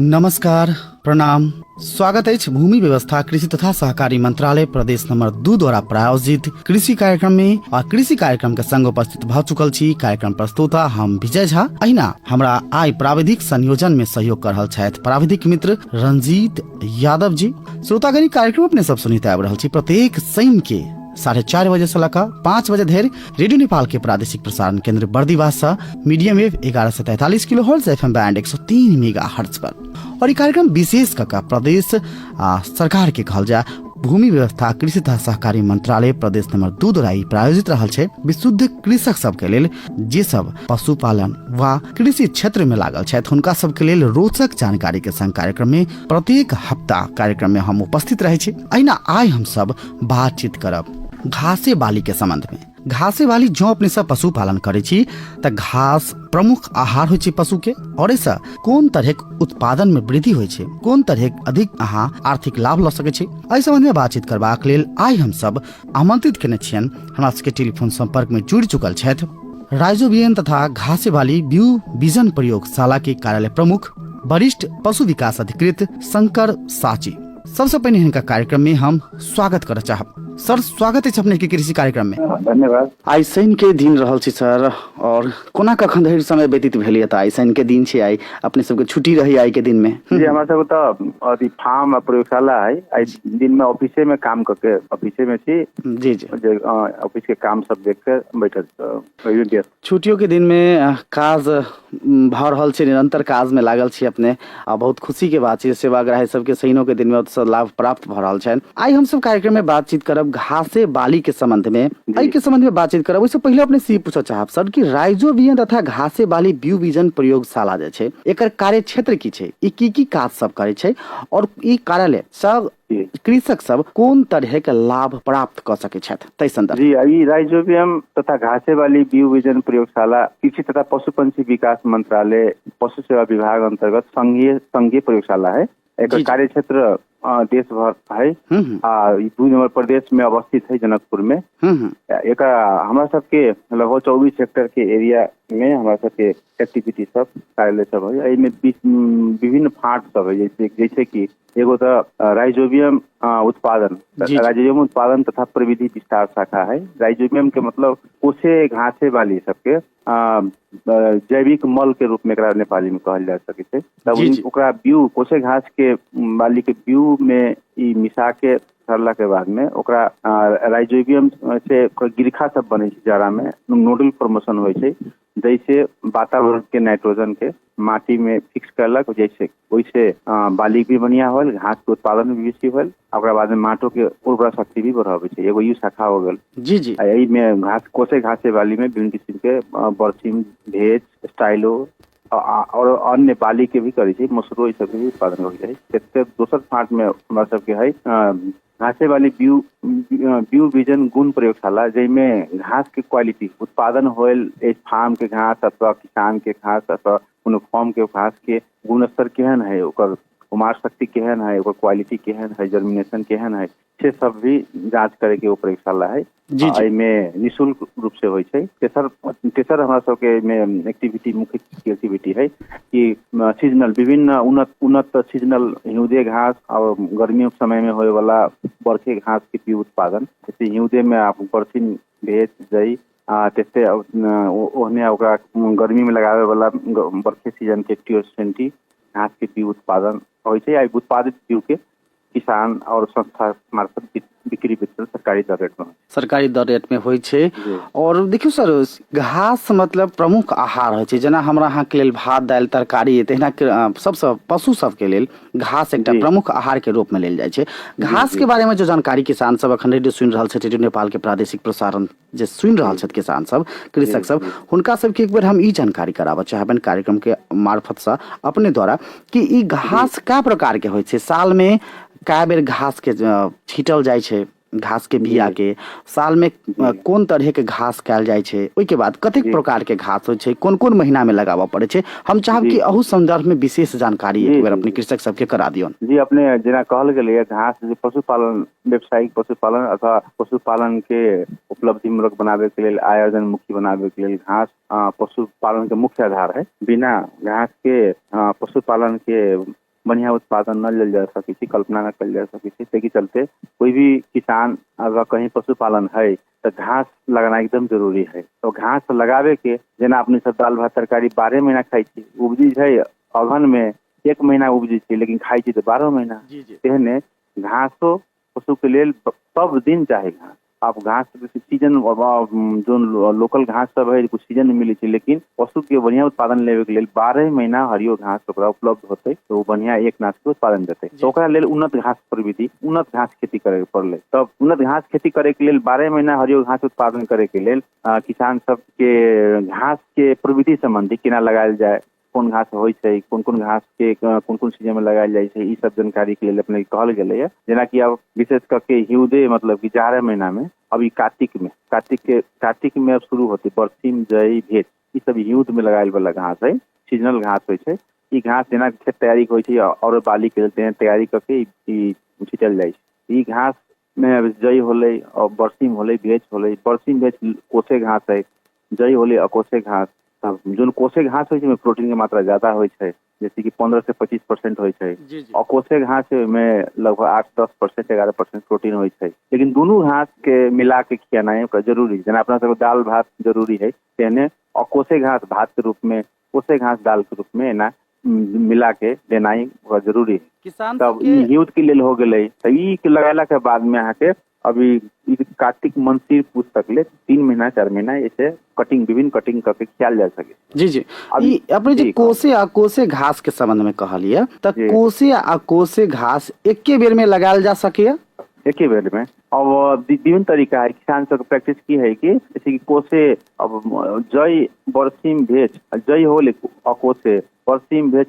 नमस्कार, प्रणाम। स्वागत है भूमि व्यवस्था कृषि तथा सहकारी मंत्रालय प्रदेश नंबर 2 द्वारा प्रायोजित कृषि कार्यक्रम में और कृषि कार्यक्रम के संग उपस्थित भ चुकल छी कार्यक्रम प्रस्तुता हम विजय झा। अहिना हमरा आइ प्राविधिक संयोजन में सहयोग कर रहल छथि प्राविधिक मित्र रंजीत यादव जी। श्रोतागणी कार्यक्रम अपने सब सुनित आबि रहल छी प्रत्येक शनि के 4:30 बजे से लगा 5 बजे धरि रेडियो नेपाल के प्रादेशिक प्रसारण केंद्र Bardibas medium wave 1143 kilohertz FM band 103 megahertz पर। और ये कार्यक्रम विशेष का प्रदेश सरकार के कहल जा भूमि व्यवस्था कृषि तथा सहकारी मंत्रालय प्रदेश नंबर 2 द्वारा प्रायोजित रहल छै विशुद्ध कृषक सब के लेल जे सब पशुपालन व कृषि क्षेत्र में लागल छथि हुनका सब के लेल रोचक जानकारी के संग कार्यक्रम में प्रत्येक हफ्ता कार्यक्रम में हम उपस्थित रहे छी। अहिना आइ हम सब बातचीत करब घासे बाली के संबंध में। घासे बाली जो अपने सब पशुपालन करे छी त घास प्रमुख आहार होइ छै पशु के, और ऐसा कोन तरह उत्पादन में वृद्धि होइ छै, कोन तरह अधिक अहाँ आर्थिक लाभ ल सके छी, एहि संबंध में बातचीत करबाक लेल आइ हम सब आमंत्रित केने छियन। हमरा सबके टेलीफोन संपर्क में जुड़ चुकल छथि राइजोबियन तथा घासे बाली ब्यू विजन प्रयोगशाला के कार्यालय प्रमुख वरिष्ठ पशु विकास अधिकृत शंकर साची। सबसे पहले इनका कार्यक्रम में हम स्वागत करना चाहब। सर, स्वागत है अपने के कृषि कार्यक्रम में। धन्यवाद। आई शनि के दिन रहल छी सर, और कोना कखन धरि समय व्यतीत भेल त आई शनि के दिन छै, आई अपने सबके छुट्टी रही आई के दिन में। जी हमरा सब त अथी फार्म आ प्रयोगशाला है, आई दिन में ऑफिसे में काम करके ऑफिसे में छी। जी जी ऑफिस के काम सब देख के बैठल छुट्टियों के दिन में काज भ रहल छै, निरंतर काज में लागल छी अपने, आ बहुत खुशी के बात छै। सेवाग्राही सबके शनियों के दिन में लाभ प्राप्त भ रहल छनि। आई हम सब कार्यक्रम में बातचीत करब घासे बाली के संबंध में। आई के संबंध में बातचीत करब उससे पहले अपने से पूछना चाहब सर कि राइजोबियन तथा घासे बाली ब्यू विजन प्रयोगशाला जे छै एकर कार्य क्षेत्र की छै, ई की काज सब करे छै, और ई कार्यालय सब कृषक सब कोन तरह के लाभ प्राप्त कर सके छथि तै संदर्भ। जी अभी राइजोबियम तथा घासे वाली ब्यू विजन प्रयोगशाला कृषि तथा पशु पंछी विकास मंत्रालय पशु सेवा विभाग अंतर्गत संघीय प्रयोगशाला है। एक कार्य क्षेत्र देश भर है, 2 नंबर प्रदेश में अवस्थित है जनकपुर में। एक हमारा सबके लगभग 24 हेक्टेयर के एरिया में हमारा सबके एक्टिविटी सब कार्यालय सब है। में विभिन्न फाट सब है, जैसे कि एगो तो राइजोबियम उत्पादन तथा प्रविधि विस्तार शाखा है। राइजोबियम के मतलब कोसे घासे वाली सबके जैविक मल के रूप में नेपाली में कहल जा सके छै। तब ओकरा ब्यू कोसे घास के वाली के ब्यू में ई मिसा के करला के बाद में ओकरा राइजोबियम से गिरखा सब बने छै, जरा में नोडल फॉर्मेशन होइ छै, जैसे वातावरण के नाइट्रोजन के माटी में फिक्स करलक, जैसे वैसे बाली भी बढ़िया होल, घास के उत्पादन भी बेसी होल, ओकरा बाद में माटो के उर्वरा शक्ति भी बढ़ावे छै। एगो यू शाखा हो गल। जी जी एहि में कोसे घासे बाली में विभिन्न किस्म के बरसीम, भेज, स्टाइलो और अन्य बाली के भी करे छै, मसरूम सब के भी उत्पादन हो जाए। दोसर फाट में हमारा सबके है घासे वाली ब्यू विजन गुण प्रयोगशाला, जिसमें घास के क्वालिटी उत्पादन होल फार्म के घास अथवा किसान के घास अथवा कोनो फार्म के घास के गुण स्तर केहन है, ओकर कुमार शक्ति केहन है, ओकर क्वालिटी केहन है, जर्मिनेशन केहन है, से सब भी जांच करे के वो प्रयोगशाला है। में निःशुल्क रूप से होइ छै। तेसर हमारा सबके में एक्टिविटी मुख्य एक्टिविटी है कि सीजनल विभिन्न उन्नत सीजनल हिउदे घास और गर्मियों के समय में होए वाला बरखे घास के भी उत्पादन। जैसे हिउदे में आप बरसीम, भेज, जई तेस्ते ओहने ओकरा गर्मी में लगावे वाला बरखे सीजन के टियोसेंटी घास के भी उत्पादन होइ छै। उत्पादित ब्यू के किसान और संस्था मार्फत बिक्री वितरण सरकारी दर रेट में होइ छै। और देखियो सर, घास मतलब प्रमुख आहार होइ छै, जेना हमरा अहाँ के लेल भात दालि तरकारी, तहिना सबसे पशु सब के लेल घास एकटा प्रमुख आहार के रूप में लेल जाइ छै। घास के बारे में जो जानकारी किसान सब अखन रेडियो सुनि रहल छथि, रेडियो नेपाल के प्रादेशिक प्रसारण जे सुनि रहल छथि किसान सब, कृषक सब, हुनका सबके एक बेर हम ई जानकारी कराबऽ चाहबनि कार्यक्रम के मार्फत से अपने द्वारा कि ई घास क्या प्रकार के होइ छै, साल में कए बेर घास के छीटल जाइ छै, घास के बिया के साल में कोन तरह के घास कैल जाइ छै, ओइ के बाद कतेक प्रकार के घास होइ छै, कोन कोन महीना में लगाबऽ पड़े छै, हम चाहब कि अहू संदर्भ में विशेष जानकारी एक बेर अपने कृषक सबके करा दियौन। जी अपने जेना कहल गेलै घास पशुपालन व्यावसायिक पशुपालन अथवा पशुपालन के उपलब्धि मूलक बनावे के लेल आयोजन मुखी बनावे के लेल घास पशुपालन के मुख्य आधार है। बिना घास के पशुपालन के बढ़िया उत्पादन न लेल जा सकै छै, कल्पना न कल जा सकै छै। ताहि के चलते कोई भी किसान अगर कहीं पशुपालन है तो घास लगाना एकदम जरूरी है। तो घास लगावे के जेना अपने सब दाल भात तरकारी 12 महीना खाई छी, उपजी है अगहन में 1 महीना उपजी छै लेकिन खाई छी तो 12 महीना। तेहने घासो पशु के लेल सब दिन चाहे घास। आप घास सीजन जो लोकल घास सब है कुछ सीजन में मिले छै, लेकिन पशु के बढ़िया उत्पादन लेवे के लेल 12 महीना हरियो घास ओकरा उपलब्ध होते तो वो बढ़िया एक नाश के उत्पादन देते। तो ओकरा लेल उन्नत घास प्रविधि, उन्नत घास खेती करे पड़ले। तब उन्नत घास खेती करे के लेल 12 महीना हरियो घास उत्पादन करे के लेल किसान सब के घास के प्रविधि संबंधी केना लगायल जाए, कौन घास होइ छै, कोन घास के कोन सीजन में लगायल जाइ छै, ई सब जानकारी के लिए अपने कहल गेलै है। जेना कि अब विशेष करके हिउदे मतलब कि 11 महीना में अभी कार्तिक में अब शुरू होते बरसीम, जई, भेट, ई सब हिउद में लगायल वाला घास है, सीजनल घास होइ छै। ई घास जेना खेत तैयारी होइ छै और बाली के तैयारी करके ई छिटल जाइ छै। ई घास में जई होले और बरसीम होले, भेच होले। बरसीम भेच कोसे घास है, जई होले अकोसे घास। जो कोसे घास होइ छै में प्रोटीन के मात्रा ज्यादा होइ छै, जैसे कि 15 से 25% होइ छै। और कोसे घास में लगभग 8-10%, 11% प्रोटीन होइ छै। लेकिन दोनों घास के मिला के खियाना ओकरा जरूरी, जेना अपना सब दाल भात जरूरी है तेने अकोसे घास भात के रूप में, कोसे घास दाल के रूप में ना मिला के देना ओकरा जरूरी है। किसान तब ई यूथ के लेल हो गेलै। तो ई के लगाला के बाद में अहाँ के अभी कार्तिक मंसीर पूछ तक ले 3 महीना 4 महीना ऐसे कटिंग, विभिन्न कटिंग करके खियाल जा सके। जी अभी अपने जो कोसे आ कोसे घास के संबंध में कहलिए, तो कोसे आ कोसे घास एके बेर में लगायल जा सके? एके बेर में। अब विभिन्न तरीका है, किसान सब प्रैक्टिस की है कि जैसे कि कोसे अब जई, बरसीम, भेच, जई होले अकोसे, बरसीम, भेच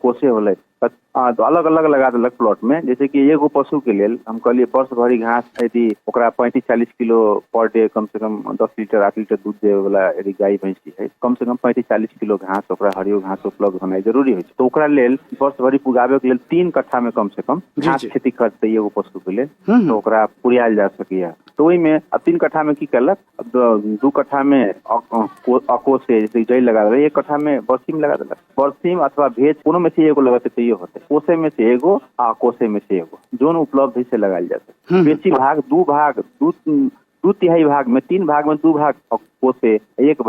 कोसे होले तो अलग अलग लगा देलक प्लॉट में। जैसे कि एगो पशु के लेल हम कहलिए वर्ष भरी घास यदि ओकरा 35-40 किलो पर डे कम से कम 10 लीटर 8 लीटर दूध देवे वाला यदि गाय भैंसी है, कम से कम 35-40 किलो घास ओकरा हरियो घास उपलब्ध होना जरूरी है। तो ओकरा लेल वर्ष भरी पुगावे के लेल 3 कट्ठा में कम से कम घास खेती करते एगो पशु के लेल, तो ओकरा पुरियाल जा सके। तो वही में 3 कट्ठा में की करलक, 2 कट्ठा में अकोसे जैसे जई लगा देलक, 1 कट्ठा में बरसीम लगा देलक। बरसीम अथवा भेज कोनो में से एगो लगाते तो ये होते, कोसे में से एगो आ कोसे में से एगो, दोनों उपलब्ध है से लगायल जाता। बेसी भाग 2 तिहाई भाग में 3 भाग में 2 भाग कोसे, 1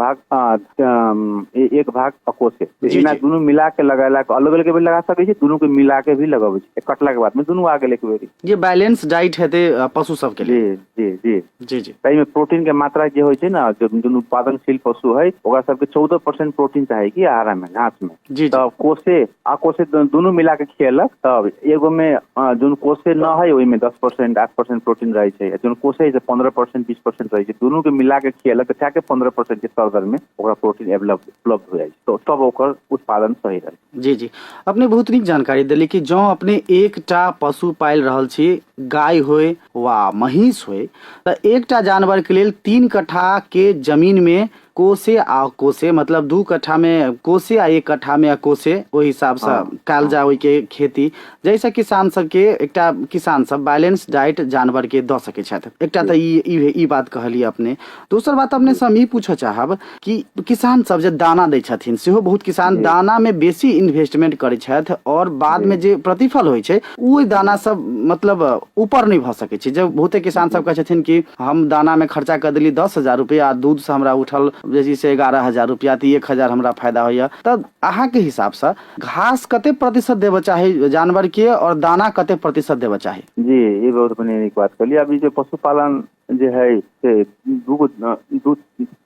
भाग अकोसे। इना दोनों मिला के लगाला, अलग अलग भी लगा सके छी, दोनों के मिला के भी लगावे छी। कटला के बाद में दोनों आ गेल एक बेरी। ये बैलेंस डाइट है पशु सब के लिए। जी ताई में प्रोटीन के मात्रा जे होइ छै ना, जो उत्पादनशील पशु है ओकरा सबके 14% प्रोटीन चाहे कि आहार में, घास में। तब कोसे आ कोसे दोनों मिला के खियलक, तब एगो में जो कोसे न है ओई में 10% 8% प्रोटीन रहे छै, जो कोसे है 15% 20% रहे छै। दोनों के मिला के खियलक तो 15% के स्तर में ओकरा प्रोटीन उपलब्ध हो जाए, तो तब ओकर उत्पादन सही रहे। जी अपने बहुत नीक जानकारी दिली कि जो अपने एकटा पशु पाल रहल छी, गाय होय वा महींस होय, तो एकटा जानवर के लेल 3 कट्ठा के जमीन में कोसे आ कोसे मतलब 2 कट्ठा में कोसे आ 1 कट्ठा में कोसे, ओहि हिसाब से काल जावे के खेती, जैसे किसान सब के एकटा किसान सब बैलेंस डाइट जानवर के द सके छथि। एकटा तो ई बात कहलिए अपने। दोसर बात अपने से हम ई पूछे चाहब कि किसान सब जे दाना दै छथिन, सेहो बहुत किसान दाना में बेसी इन्वेस्टमेंट करै छथि और बाद में जे प्रतिफल होइ छै ओहि दाना सब मतलब ऊपर नहीं भ सकै छै। जब बहुते किसान सब कहै छथिन कि हम दाना में खर्चा कर देली 10,000 रुपया, दूध से हमरा उठल जैसे से 11,000 रुपया, तो 1,000 हमरा फायदा होइया। तब अहाँ के हिसाब से घास कते प्रतिशत देवे चाहे जानवर के और दाना कते प्रतिशत देवे चाहे? जी ये बहुत नीक बात कहलिए। अभी जो पशुपालन जे है से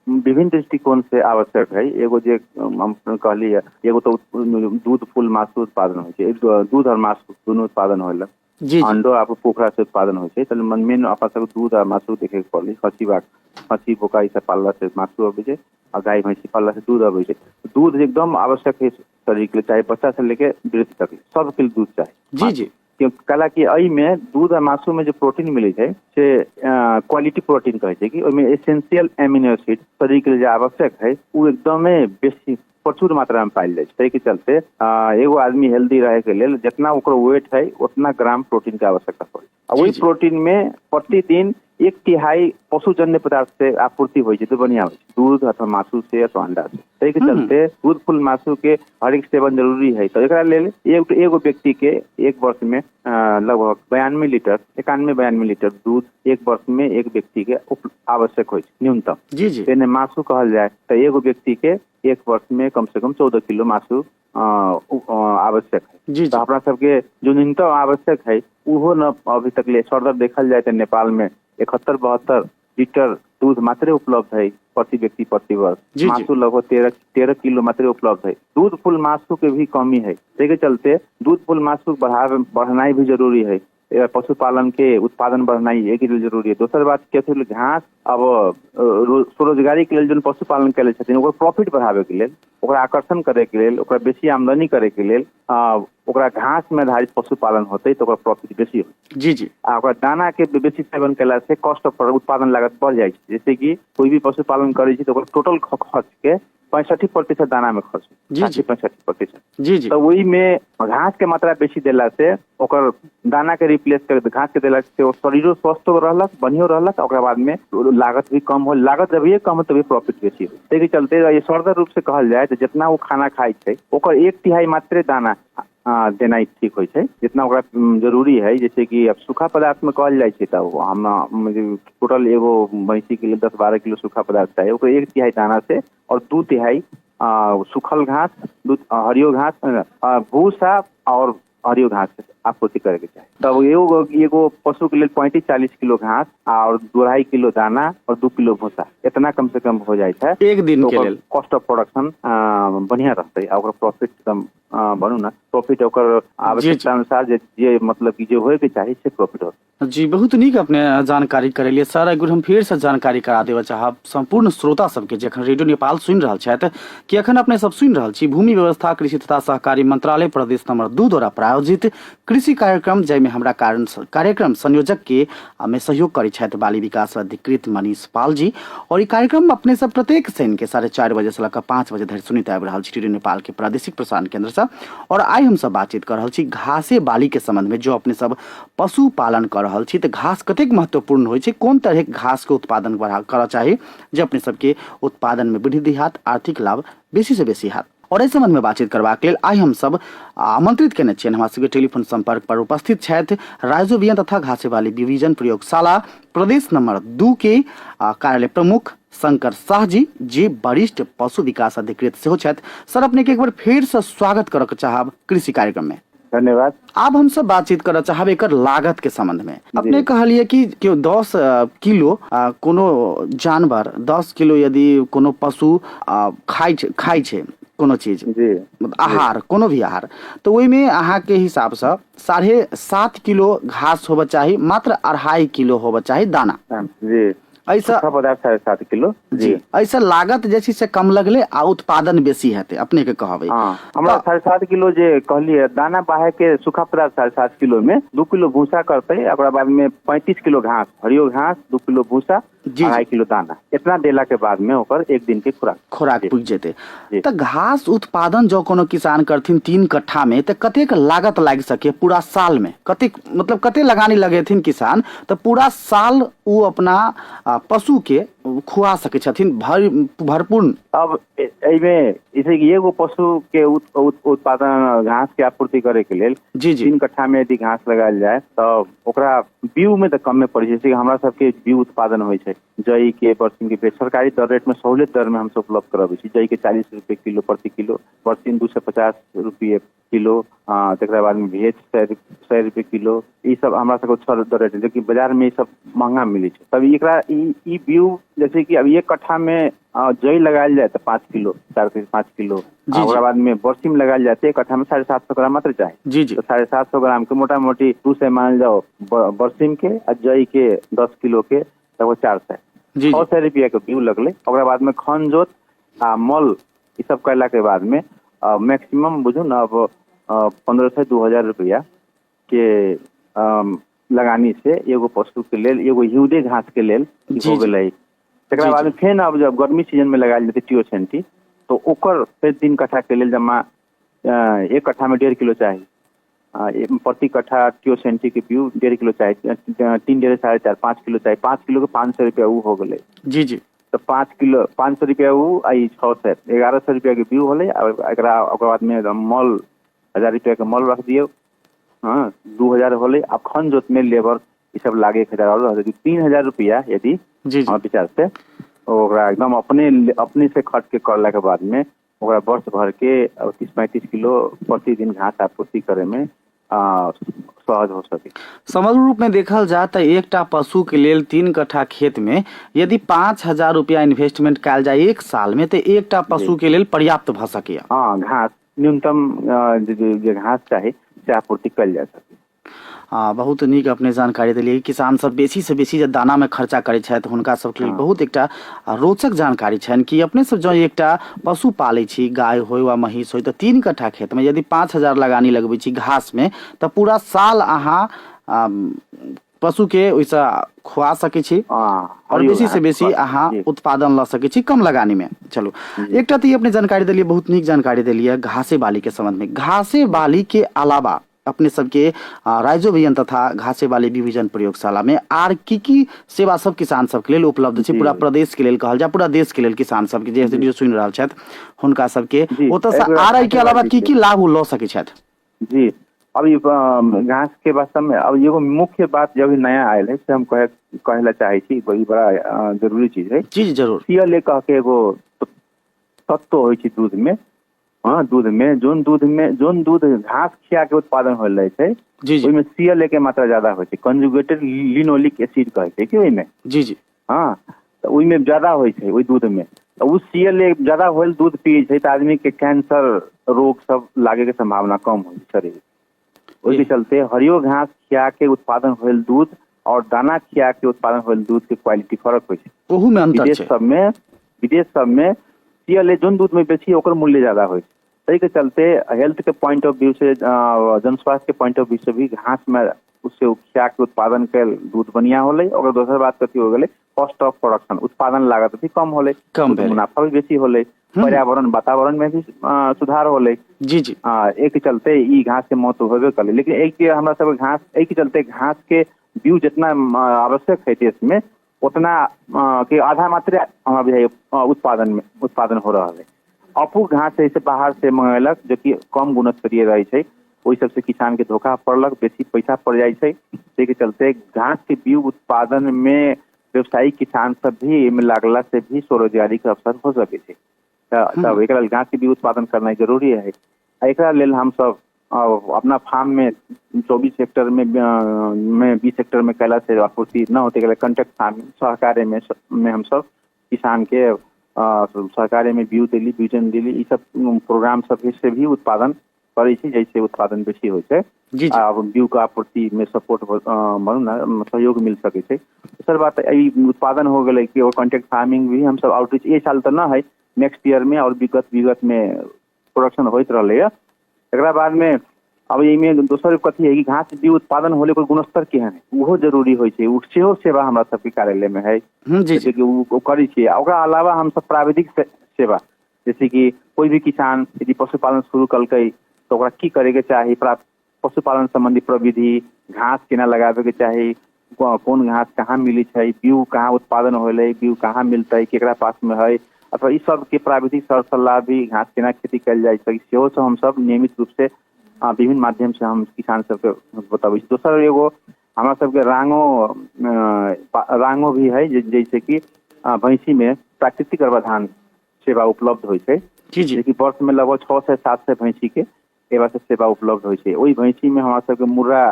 विभिन्न दृष्टिकोण से आवश्यक है। एगो जे हम कहली है, एगो तो दूध, फूल, मासु उत्पादन होइ छै, दूध और मासु दोनों उत्पादन होलक। अंडो आप पोखरा से उत्पादन होइ छै, तो मेन अपन सब दूध और मासु देखे के पड़ली। खसी बोका ई सब पालला से मासु अबै छै, और गाय भैंसी पालला से दूध अबै छै। दूध एकदम आवश्यक है शरीर के लिए, चाहे बच्चा से लेके वृद्ध तक सबके लिए दूध चाही। जी कला कि एहि में दूध आ मासु में जो प्रोटीन मिले छै से क्वालिटी प्रोटीन कहे छै कि ओहि में एसेंशियल एमिनो एसिड शरीर के लिए आवश्यक है, वो एकदमे बेसी प्रचुर मात्रा में पायल जाए। ताहि के चलते एगो आदमी हेल्दी रहे के लिए जितना ओकर वेट है उतना ग्राम प्रोटीन के आवश्यकता पड़े। वही प्रोटीन में प्रतिदिन एक तिहाई पशुजन्य पदार्थ से आपूर्ति हो तो बढ़िया हो, दूध अथवा मासु से अथवा अंडा से। तै के चलते दूध फूल मासु के हरेक सेवन जरूरी है। तो एकरा लेल एगो व्यक्ति के एक वर्ष में लगभग 91 लीटर दूध एक वर्ष में एक व्यक्ति के आवश्यक हो न्यूनतम। जी जी। तेने मासु कहल जाए तो एगो व्यक्ति के एक वर्ष में कम से कम 14 किलो मासु आवश्यक है। जी तो अपना सबके जो न्यूनतम आवश्यक है उहो न अभी तक ले फर्दर देखल जाए तो नेपाल में 71-72 लीटर दूध मात्र उपलब्ध है प्रति व्यक्ति प्रति वर्ष। मासु लगभग 13 किलो मात्र उपलब्ध है। दूध फूल मासु के भी कमी है, इसके चलते दूध फूल मासु बढ़ाना भी जरूरी है। पशुपालन के उत्पादन बढ़नाई एक जरूरी है। दोसर बात के घास अब स्वरोजगारी के लिए जो पशुपालन करे छथिन ओकर प्रॉफिट बढ़ावे के लिए, ओकरा आकर्षण करे के लिए, ओकरा बेसी आमदनी करे के लिए ओकरा घास में आधारित पशुपालन होते तो ओकरा प्रॉफिट बेसी हो। जी जी। ओकरा दाना के बेसी सेवन केला से कॉस्ट ऑफ उत्पादन लागत बढ़ जाए। जैसे कि कोई भी पशुपालन करे तो ओकर टोटल खर्च के 65% दाना में खर्च, 65%। जी जी। तो वही में घास के मात्रा बेसी देला से ओकर दाना के रिप्लेस कर घास के देला से शरीरो स्वस्थ रहलक, बढ़िया रहलक। ओकरा बाद में लागत भी कम हो, लागत जब ये कम हो तभी प्रॉफिट बेसी हो। ताहि चलते ये फर्दर रूप से कहल जाए तो जितना वो खाना खाई है ओकर 1/3 मात्रे दाना देना ठीक हो, जितना ओकरा जरूरी है। जैसे कि अब सूखा पदार्थ में कहल जाए तो हम टोटल एगो भैंसी के लिए 10-12 किलो सूखा पदार्थ चाहिए, ओकर 1/3 दाना से और 2/3 सूखल घास, हरियो घास, भूसा और हरियो घास से आपूर्ति करे के चाहिए। तब एगो पशु के लिए 35-40 किलो घास और 2.5 किलो दाना और 2 किलो भूसा इतना कम से कम हो जाए एक दिन के लिए। कॉस्ट ऑफ प्रोडक्शन बढ़िया रहते और प्रॉफिट कम बनू ना, प्रॉफिट ओकर आवश्यकता अनुसार जे मतलब कि जो होए के चाहिए से प्रॉफिट हो। जी बहुत नीक अपने जानकारी करेलिए सर। एक हम फिर से जानकारी करा देवे चाहब संपूर्ण श्रोता सबके जखन रेडियो नेपाल सुनि रहल छथि कि अखन अपने सब सुनि रहल छी भूमि व्यवस्था कृषि तथा सहकारी मंत्रालय प्रदेश नंबर 2 द्वारा प्रायोजित कृषि कार्यक्रम, जैमे हमरा कार्यक्रम संयोजक के में सहयोग करै छथि बाली विकास अधिकृत मनीष पाल जी। और ये कार्यक्रम अपने सब प्रत्येक शनि के 4:30 बजे से लेकर 5 बजे धरि सुनित आबि रहल छी रेडियो नेपाल के प्रादेशिक प्रसारण केंद्र से। और आई हम सब बातचीत कर रहल छी घासे बाली के संबंध में। जो अपने सब पशु पालन कर रहल छी तो घास कतेक महत्वपूर्ण होइ छै, कोन तरह के घास के उत्पादन करना चाहिए जो अपने सबके उत्पादन में वृद्धि हाथ, आर्थिक लाभ बेसी से बेसी हाथ। और इस संबंध में बातचीत करबाक लेल आई हम सब आमंत्रित केने छियनि हमरा सबके टेलीफोन संपर्क पर उपस्थित छथि राइजोबियन तथा घासेवाली डिवीजन प्रयोगशाला प्रदेश नंबर 2 के कार्यालय प्रमुख शंकर शाह जी, जे वरिष्ठ पशु विकास अधिकृत सेहो छथि। सर अपने के एक बार फिर से स्वागत करक चाहब कृषि कार्यक्रम में। धन्यवाद। अब हम सब बातचीत करना चाहब एक लागत के संबंध में। अपने कहलिए कि 10 किलो कोनो जानवर 10 किलो यदि कोनो पशु खाई छै कोनो चीज आहार, कोनो भी आहार, तो वही में अहाँ के हिसाब से 7.5 किलो घास होबा चाहिए, मात्र 2.5 किलो होबा चाहिए दाना। जी ऐसा पदार्थ 7.5 किलो। जी ऐसा लागत जैसी से कम लगले आ उत्पादन बेसी हेते अपने के कहबे। हमरा 7.5 किलो जे कहलिए दाना बाहे के सूखा पदार्थ 7.5 किलो में 2 किलो भूसा करते, ओकरा बाद में 35 किलो घास, हरियो घास, 2 किलो भूसा, 2.5 किलो दाना, इतना देला के बाद में ओकर एक दिन के खुराक पुग जेते। त घास उत्पादन जो कोनो किसान करथिन 3 कट्ठा में त कतेक लागत लाग सके पूरा साल में, कतेक मतलब कते लगानी लगेथिन किसान त पूरा साल वो अपना पशु के खुआ सके छथिन भरपूर्ण। अब एमे इसे एगो पशु के उत्पादन घास के आपूर्ति करे के लेल 3 कट्ठा में यदि घास लगायल जाए तो ओकरा बीउ में तो कम में पड़े। जैसे हमरा सबके बीउ उत्पादन होइ छै, जई के बरसीम के सरकारी दर रेट में सहूलियत दर में हम सब उपलब्ध कराबै छी। जई के 40 रुपए किलो प्रति किलो, बरसीम 250 रुपये किलो, तकरा बाद में भेज 100 रुपये किलो, ई सब हमरा सबके छर दर रेट, जो कि बाजार में ई सब महंगा मिले छै। तब एकरा ई बीउ जैसे कि अब 1 कट्ठा में जई लगायल जाए तो 5 किलो, 4 से 5 किलो, और बाद में बरसीम लगायल जाए तो 1 कट्ठा में 750 ग्राम मात्र चाहिए। तो 750 ग्राम के मोटा मोटी 2 से मान जाओ बरसीम के और जई के 10 किलो के तो 400 रुपया के बीउ लगले। और बाद में खन जोत मल ई सब कैला के बाद में मैक्सिमम बुझू ना अब 1500 से 2000 रुपया के लगानी से एगो पशु के लेल, एगो ह्यूदे घास के लेल हो गए। तकरा बाद में फिर अब जब गर्मी सीजन में लगायल जाते टीओसेंटी तो ओकर फिर 3 कट्ठा के लेल जमा 1 कट्ठा में 1.5 किलो चाहिए, प्रति कट्ठा टियोसेंटी के बीउ 1.5 किलो चाहिए, 3 डेढ़ 4.5 5 किलो चाहिए, 5 किलो के 500 रुपया वो हो गए। जी जी। तो 5 किलो 500 रुपया वो आई 600 1100 रुपया के बीउ होले। बाद में मॉल 1000 रुपया के मॉल रख दियो। हाँ 2000 होले। अब खन जोत में लेबर ये सब लागे 1000 और 3000 रुपया यदि विचार से एकदम अपने से खर्च के करला के बाद में वर्ष भर के 30-35 किलो प्रतिदिन घास आपूर्ति करे में सहज हो सके। समग्र रूप में देखल जाए तो एकटा पशु के लेल 3 कट्ठा खेत में यदि 5000 रुपया इन्वेस्टमेंट कल जाए 1 साल में तो एकटा पशु के लेल पर्याप्त भ सके। हाँ घास न्यूनतम जो घास चाहे से आपूर्ति कल जा सके। हाँ बहुत नीक अपने जानकारी दिलिए। किसान सब बेसी से बेसी जे दाना में खर्चा करे छथि हुनका सबके लेल बहुत एकटा रोचक जानकारी छनि कि अपने सब जो एकटा पशु पाले छी, गाय हो वा महीष हो, तो 3 कट्ठा खेत में यदि 5000 लगानी लगबे छी घास में तो पूरा साल अहाँ पशु के वैसा खुआ सके छी और बेसी से बेसी अहाँ उत्पादन ला सके छी कम लगानी में। चलो एकटा तो अपने जानकारी दिलिए, बहुत नीक जानकारी दिलिए घासे बाली के संबंध में। घासे बाली के अलावा अपने सबके राइजोबियन तथा घासे वाले विभिजन प्रयोगशाला में आर की सेवा सब किसान सबके लेल उपलब्ध छै? पूरा प्रदेश के लेल कहल जाए, पूरा देश के लेल किसान सबके जे वीडियो सुनि रहल छथि हुनका सबके ओतऽ से आर के अलावा की लाभ लऽ सकै छथि? जी अभी घास के वास्तव में अब एगो मुख्य बात जब नया आयल है से हम कहला चाहे छी, बड़ा जरूरी चीज है। जी जरूर। सीएलए कह के एगो तत्व होइ छै दूध में। हाँ दूध में जोन दूध घास खिया के उत्पादन होल रहे थे ओइमे सीएलए के मात्रा ज्यादा होइ छै, कंजुगेटेड लिनोलिक एसिड कहै छै कि ओइमे। जी जी। हाँ तो ओइमे ज्यादा होइ छै ओइ दूध में। तो उस सीएलए ज्यादा होल दूध पिए छै तो आदमी के कैंसर रोग सब लागे के संभावना कम होइ शरीर। ओहि के चलते हरियो घास खिया के उत्पादन होल दूध और दाना खिया के उत्पादन होल दूध के क्वालिटी फर्क होइ छै। ओहू में अंतर छै। विदेश सब में सीएलए जोन दूध में बेची ओकर मूल्य ज्यादा होइ छै। सही के चलते हेल्थ के पॉइंट ऑफ व्यू से, जन स्वास्थ्य के पॉइंट ऑफ व्यू से भी घास में उससे खिया के उत्पादन के दूध बढ़िया होले। और दोसर बात कथी हो गए, कॉस्ट ऑफ प्रोडक्शन उत्पादन लागत भी कम होले, मुनाफा भी बेसी होले, पर्यावरण वातावरण में भी सुधार होले। जी जी। एक चलते ई घास के महत्व होबे करे। लेकिन एक हमरा सब घास एक चलते घास के व्यू जितना आवश्यक है देश में उतना के आधा मात्रा हमारा उत्पादन हो रहा है। अपू घास से बाहर से मंगेलक जो कि कम गुणस्तरीय रहे छै, ओहि सबसे किसान के धोखा पड़लक, बेसी पैसा पड़ जाए छै। के चलते घास के बीज उत्पादन में व्यवसायिक किसान सब भी में लागला से भी स्वरोजगारी के अवसर हो सके छै। तब एक घास के बीज उत्पादन करना जरूरी है। एक लेल हम सब अपना फार्म में 24 हेक्टर में 20 हेक्टर में कैला से आपूर्ति न होते गए कंटेक्ट फार्मिंग सहकार्य में हम सब किसान के सहकार्य में बीज दिली, बीजन दिली, ई सब प्रोग्राम सब से भी उत्पादन करे छी, जैसे उत्पादन बेसी होइ छै। बीज का आपूर्ति में सपोर्ट सहयोग मिल सके छै। सर बात उत्पादन हो गए कि कॉन्ट्रैक्ट फार्मिंग भी हम सब आउटरीच ये साल तो न है, नेक्स्ट ईयर में और विगत में प्रोडक्शन होते रहे है। एक बाद में अब ये दोसर कथी है कि घास बीज उत्पादन होले पर गुणस्तर केहन है वो जरूरी होइ छै। सेहो सेवा हमरा सबके कार्यालय में है जैसे कि वो करी छियै। ओकरा अलावा हम सब प्राविधिक सेवा जैसे कि कोई भी किसान यदि पशुपालन शुरू कलकै तो ओकरा की करे के चाही, पशुपालन संबंधी प्रविधि, घास केना लगाबे के चाही, कौन घास कहाँ मिली छै, बीज कहाँ उत्पादन होले, बीज कहाँ मिलते, केकरा पास में है, अथवा इस सब के प्राविधिक सर सलाह भी घास केना खेती कल जाए सेहो से हम सब नियमित रूप से विभिन्न माध्यम से हम किसान सबके बताबै छी। दोसर एगो हमारा सबके रांगो भी है जैसे कि भैंसी में प्राकृतिक गर्भाधान सेवा उपलब्ध होइ छै, कि वर्ष में लगभग 6 से 7 से भैंसी के एवं से सेवा उपलब्ध होइ छै। ओहि भैंसी में हमारा सबके मुर्रा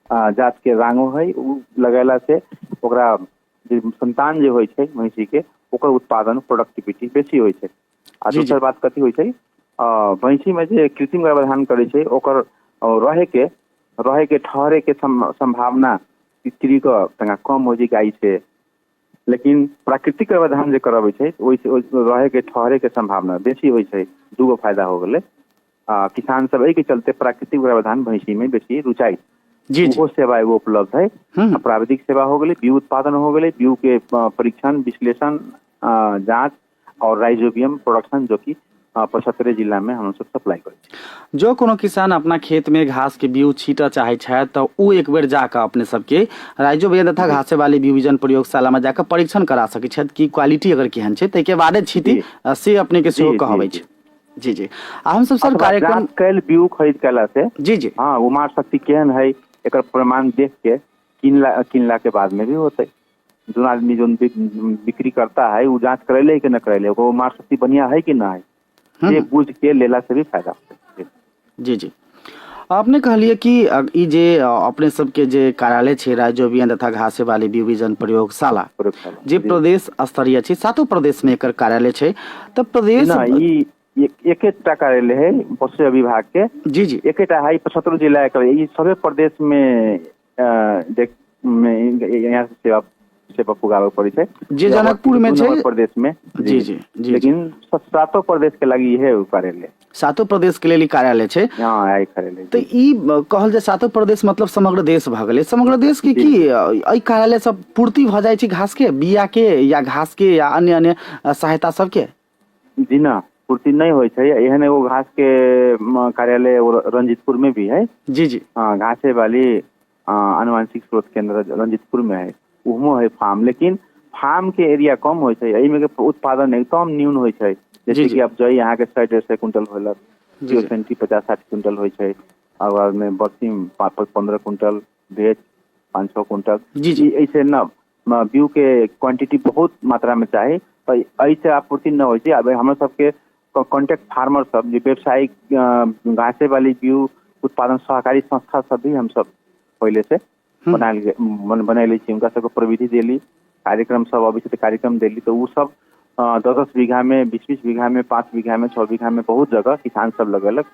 जात के रांगो है, उ लगेला से ओकरा संतान जे होइ छै भैंसी के ओकर उत्पादन प्रोडक्टिविटी बेसी होइ छै। आ दोसर बात कथी होइ छै, भैंसी में जे कृत्रिम गर्भाधान करे छै ओकर रहे के ठहरे के संभावना स्त्री का तंगा कम हो जाइ छै। लेकिन प्राकृतिक गर्भाधान जे कराबै छै ओइसे रहे के ठहरे के संभावना बेसी होइ छै। दूगो फायदा हो गेलै, किसान सब के चलते प्राकृतिक गर्भाधान भैंसी में बेसी रुचाई वो सेवा एगो उपलब्ध है। प्राविधिक सेवा हो गई, बीज उत्पादन हो गए, बीज के परीक्षण विश्लेषण जांच और राइजोबियम प्रोडक्शन जो कि 75 जिला में हम सब सप्लाई करै छी। जो कोनो किसान अपना खेत में घास के बीउ छीटऽ चाहे छै तो उ एक बेर जाकर अपने सबके राइजो बिहान तथा घासे वाली बीउ बीजन प्रयोगशाला में जाकर परीक्षण करा सकै छै कि क्वालिटी अगर केहन छै तै के बादे छीटी से अपने के सेहो कहबै छै। जी जी हम सब सर कार्यक्रम कैल बीउ खरीद कैला से जी जी हाँ उमार शक्ति केहन है एकर प्रमाण देख के किनला के बाद में भी होते। जो आदमी जो बिक्री करता है वो जांच करेले कि न करेले वो उमार शक्ति बढ़िया है कि ना है ये बुझ के लेला से भी फायदा होता है। जी जी आपने कहलिए कि ई जे अपने सबके जे कार्यालय छै राज्य अभियान तथा घासे वाली बीउ बीजन प्रयोगशाला जे प्रदेश स्तरीय छै, 7 प्रदेश में एकर कार्यालय छै। त प्रदेश ना ई एकेटा कार्यालय है पशु विभाग के। जी जी एकेटा है 75 जिला ई सभी प्रदेश में यहाँ से सेवा पुगावे पड़ी है। जी जनकपुर में छै प्रदेश में जी जी जी लेकिन 7 प्रदेश के लगी है कार्यालय, 7 प्रदेश के लिए कार्यालय छै। हाँ आई कार्यालय तो ई कहल जाए 7 प्रदेश मतलब समग्र देश भ गेलै। समग्र देश के की एहि कार्यालय सब पूर्ति भ जाय छै घास के बिया के या घास के या अन्य अन्य सहायता सब के? जी ना पूर्ति नहीं होय छै। एहन एगो घास के कार्यालय रंजीतपुर में भी है। जी जी हाँ घासे वाली आनुवंशिक स्रोत केंद्र रंजीतपुर में है, उहमो है फार्म। लेकिन फार्म के एरिया कम होय छै, एहि में के उत्पादन एकदम न्यून होय छै। जैसे कि अब जई यहाँ के 100-150 क्विंटल होलक, 50-60 क्विंटल होय छै और में बरसीम 15 क्विंटल, भेज 500 क्विंटल। जी जी ऐसे न बीउ के क्वांटिटी बहुत मात्रा में चाहे तो ऐसे आपूर्ति न होय छै। अब हम सबके कॉन्टेक्ट फार्मर सब जो व्यवसायिक घासे वाली बीउ उत्पादन सहकारी संस्था सब भी हम सब पहले से बनैले छी। उनका सबके प्रविधि देली, कार्यक्रम सब अभी से कार्यक्रम देली तो वो सब 10-10 बीघा में, 20-20 बीघा में, 5 बीघा में, 6 बीघा में बहुत जगह किसान सब लगेलक।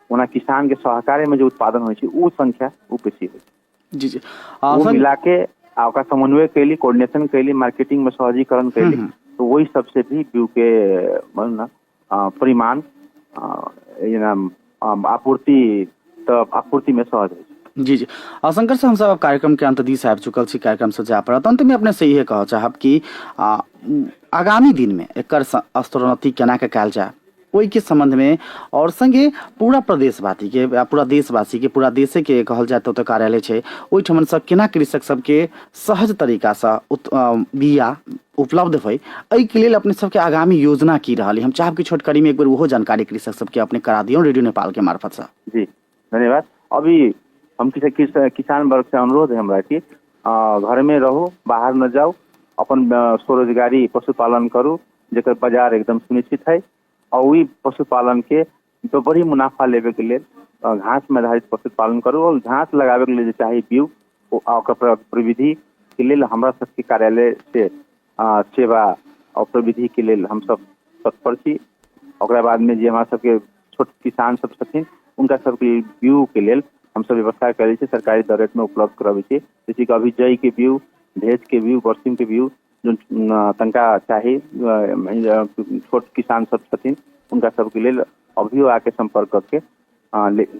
उना किसान के सहकार्य में जो उत्पादन होय छै वो संख्या वो बेसी होय छै। जी जी वो मिला के आपका समन्वय कैली, कोऑर्डिनेशन कैली, मार्केटिंग में सहजीकरण कैली तो वही सबसे भी बीउ के परिमाण आपूर्ति में सहज है। जी जी शंकर से हम सब कार्यक्रम के अंत दिस आबि चुकल छी, कार्यक्रम से जा पड़त। अंत में अपने से इहे कह चाहब कि आगामी दिन में एकर स्तरोन्नति केना के कयल जाए ओहि के संबंध में और संगे पूरा प्रदेशवासी के पूरा देशवासी के पूरा देशे के कहल जाए तो कार्यालय छै ओहिठमन से केना कृषक सबके सहज तरीका से बिया उपलब्ध होय एहि के लेल अपने सबके आगामी योजना की रहल। हम चाहब कि छोटकरी में एक बार वो जानकारी कृषक सबके अपने करा दियो रेडियो नेपाल के मार्फत से। जी धन्यवाद। अभी हम किसान वर्ग से अनुरोध है हमारा कि घर में रहो, बाहर न जाओ, अपन स्वरोजगारी पशुपालन करू जेकर बाजार एकदम सुनिश्चित है और वही पशुपालन के तो बड़ी मुनाफा लेवे के लिए घास में आधारित पशुपालन करू और घास लगावे के लिए चाहे बीउ प्रविधि के लिए हमारा सबके कार्यालय से सेवा और प्रविधि के लिए हम सब तत्पर छी। ओकरा बाद में जे हमारा सबके छोट किसान सब छथिन उनका सबके बीउ के लिए हम सब व्यवस्था करे छी, सरकारी दर रेट में उपलब्ध करावे छी। जैसे कि अभी जई के बीउ, भेज के बीउ, बरसीम के बीउ जो तनका चाहे छोट किसान सब छथिन उनका सबके लिए अभियो आके संपर्क करके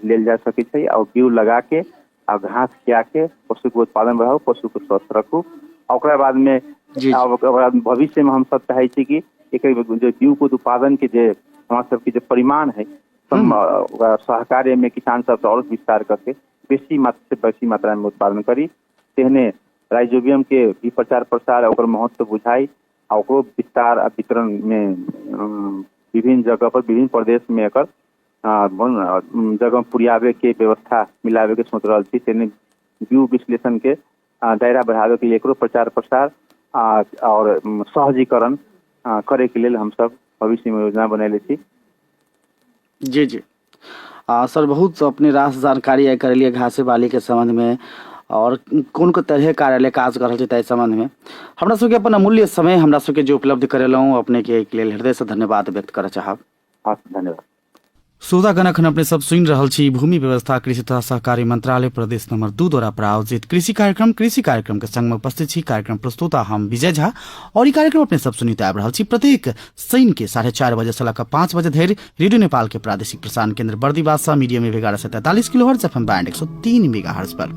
ले जा सके छै और बीउ लगा के और घास खिया के पशु के उत्पादन बढ़ाओ, पशु को स्वस्थ रखू। ओकरा बाद में भविष्य में हम सब चाहे छी कि एक जो बीउ के उत्पादन के जे हमारा सबके जो परिमाण है सहकार्य में किसान सब और विस्तार करके बेसी मात्रा में उत्पादन करी। तेहने राइजोबियम के भी प्रचार प्रसार और महत्व बुझाई और विस्तार और वितरण में विभिन्न जगह पर विभिन्न प्रदेश में एकर जगह पुरियावे के व्यवस्था मिलावे के सोच रहा छी। तेने बीउ विश्लेषण के दायरा बढ़ावे के लिए एकरो प्रचार प्रसार और सहजीकरण करे के लिए हम सब भविष्य में योजना बनैले छी। जी जी सर बहुत अपने रास जानकारी कर लिए घासे वाली के संबंध में और कौन को तरह कार्यालय काज कर रहे थे संबंध में हमरा सबके अपन अमूल्य समय हमरा सबके जो उपलब्ध करेलहुँ अपने के लिए हृदय से धन्यवाद व्यक्त कर चाहब। हाँ धन्यवाद। श्रोतागण अखन अपने सब सुनि रहल छी भूमि व्यवस्था कृषि तथा सहकारी मंत्रालय प्रदेश नंबर 2 द्वारा प्रायोजित कृषि कार्यक्रम के संग में उपस्थित छी। कार्यक्रम प्रस्तुता हम विजय झा और ये कार्यक्रम अपने सब सुनित आबि रहल छी प्रत्येक शनि के 4:30 बजे से लगा 5 बजे धरि रेडियो नेपाल के प्रादेशिक प्रसारण केंद्र Bardibas medium wave 1143 kilohertz FM band 103 megahertz पर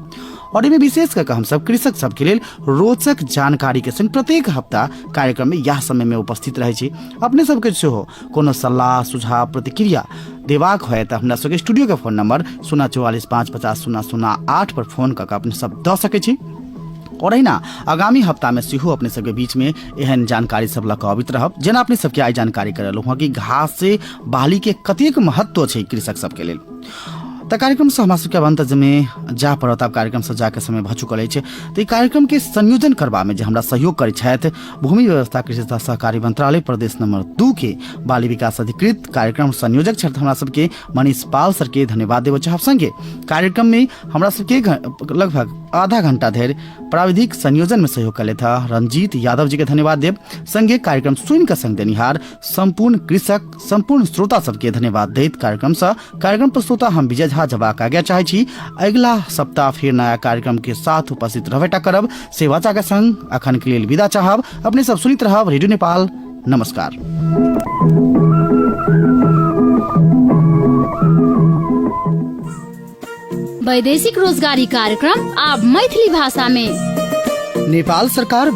और इमे विशेष करके हम सब कृषक सबके लेल रोचक जानकारी के संग प्रत्येक हफ्ता कार्यक्रम में यह समय में उपस्थित रहे छी। अपने सबके सेहो कोनो सलाह सुझाव प्रतिक्रिया देबाक होय त हमरा सबके स्टूडियो के फोन नंबर 044-550-008 पर फोन करके अपने सब द सके छी। और अहिना आगामी हफ्ता में सेहो अपने सबके बीच में एहन जानकारी सब लऽ कऽ अबैत रहब। जेना अपने सबके आइ जानकारी करलहुँ हँ कि घास से बाली के कतेक महत्व छै कृषक सबके लेल। त कार्यक्रम से हमरा सबके अंत में जा पड़त। आब कार्यक्रम से जाके समय भ चुकल अछि। तो ई कार्यक्रम के संयोजन करबा में जे हमरा सहयोग करै छथि भूमि व्यवस्था कृषि तथा सहकारी मंत्रालय प्रदेश नंबर 2 के बाली विकास अधिकृत कार्यक्रम संयोजक छथि हमरा सबके मनीष पाल सर के धन्यवाद देबो चाहब। संगे कार्यक्रम में हमरा सबके लगभग आधा घंटा धरि प्राविधिक संयोजन में सहयोग कले था रंजीत यादव जी के धन्यवाद देव। संगे कार्यक्रम सुन के संग देनिहार संपूर्ण कृषक संपूर्ण श्रोता सबके धन्यवाद दैत कार्यक्रम पर श्रोता हम विजय झा जबाक आज्ञा चाहे छी। अगला सप्ताह फिर नया कार्यक्रम के साथ उपस्थित रहबेटा करब। सेवा के संग अखन के लेल विदा चाहब। अपने सब सुनित रहब रेडियो नेपाल। नमस्कार। वैदेशिक रोजगारी कार्यक्रम अब मैथिली भाषा में। नेपाल सरकार